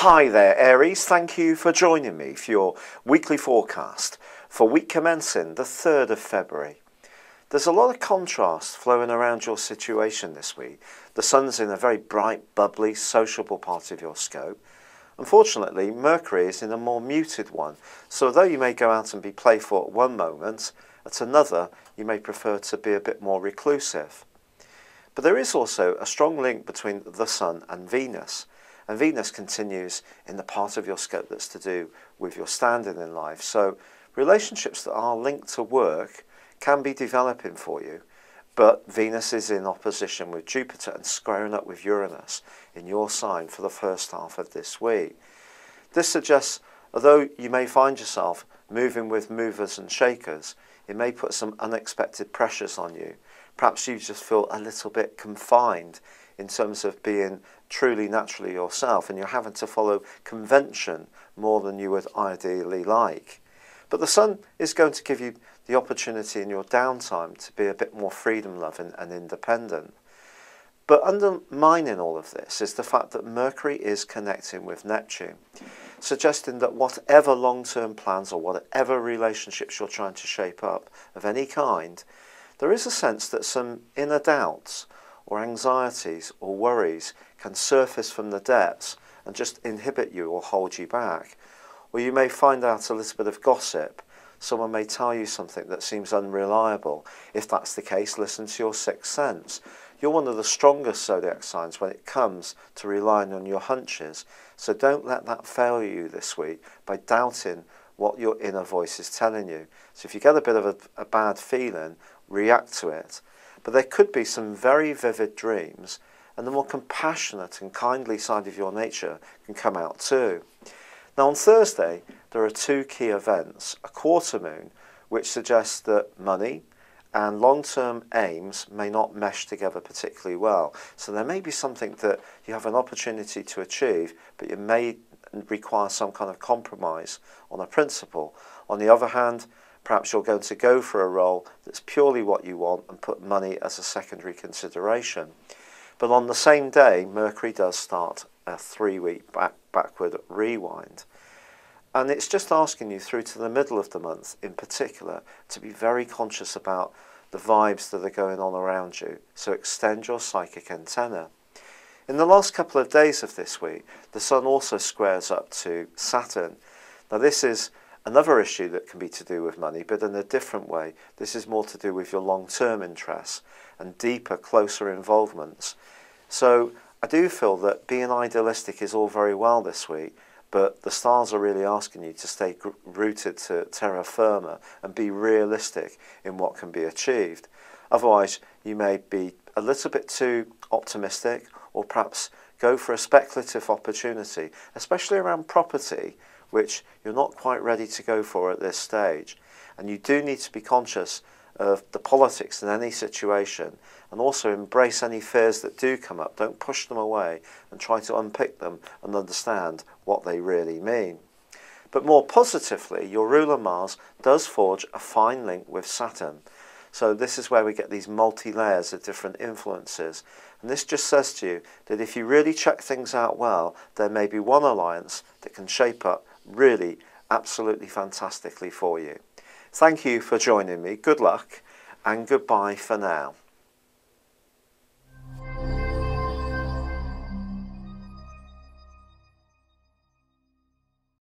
Hi there, Aries. Thank you for joining me for your weekly forecast for week commencing the 3rd of February. There's a lot of contrast flowing around your situation this week. The sun's in a very bright, bubbly, sociable part of your scope. Unfortunately, Mercury is in a more muted one, so although you may go out and be playful at one moment, at another you may prefer to be a bit more reclusive. But there is also a strong link between the Sun and Venus. And Venus continues in the part of your scope that's to do with your standing in life. So relationships that are linked to work can be developing for you, but Venus is in opposition with Jupiter and squaring up with Uranus in your sign for the first half of this week. This suggests, although you may find yourself moving with movers and shakers, it may put some unexpected pressures on you. Perhaps you just feel a little bit confined in terms of being truly naturally yourself, and you're having to follow convention more than you would ideally like. But the Sun is going to give you the opportunity in your downtime to be a bit more freedom-loving and independent. But undermining all of this is the fact that Mercury is connecting with Neptune, suggesting that whatever long-term plans or whatever relationships you're trying to shape up of any kind, there is a sense that some inner doubts or anxieties or worries can surface from the depths and just inhibit you or hold you back. Or you may find out a little bit of gossip. Someone may tell you something that seems unreliable. If that's the case, listen to your sixth sense. You're one of the strongest zodiac signs when it comes to relying on your hunches. So don't let that fail you this week by doubting what your inner voice is telling you. So if you get a bit of a bad feeling, react to it. But there could be some very vivid dreams, and the more compassionate and kindly side of your nature can come out too. Now on Thursday, there are two key events. A quarter moon, which suggests that money and long-term aims may not mesh together particularly well. So there may be something that you have an opportunity to achieve, but you may require some kind of compromise on a principle. On the other hand, perhaps you're going to go for a role that's purely what you want and put money as a secondary consideration. But on the same day, Mercury does start a 3-week backward rewind. And it's just asking you through to the middle of the month in particular to be very conscious about the vibes that are going on around you. So extend your psychic antenna. In the last couple of days of this week, the Sun also squares up to Saturn. Now this is another issue that can be to do with money, but in a different way. This is more to do with your long-term interests and deeper, closer involvements. So I do feel that being idealistic is all very well this week, but the stars are really asking you to stay rooted to terra firma and be realistic in what can be achieved. Otherwise, you may be a little bit too optimistic, or perhaps go for a speculative opportunity, especially around property, which you're not quite ready to go for at this stage. And you do need to be conscious of the politics in any situation, and also embrace any fears that do come up. Don't push them away, and try to unpick them and understand what they really mean. But more positively, your ruler Mars does forge a fine link with Saturn. So this is where we get these multi-layers of different influences. And this just says to you that if you really check things out well, there may be one alliance that can shape up really absolutely fantastically for you. Thank you for joining me. Good luck and goodbye for now.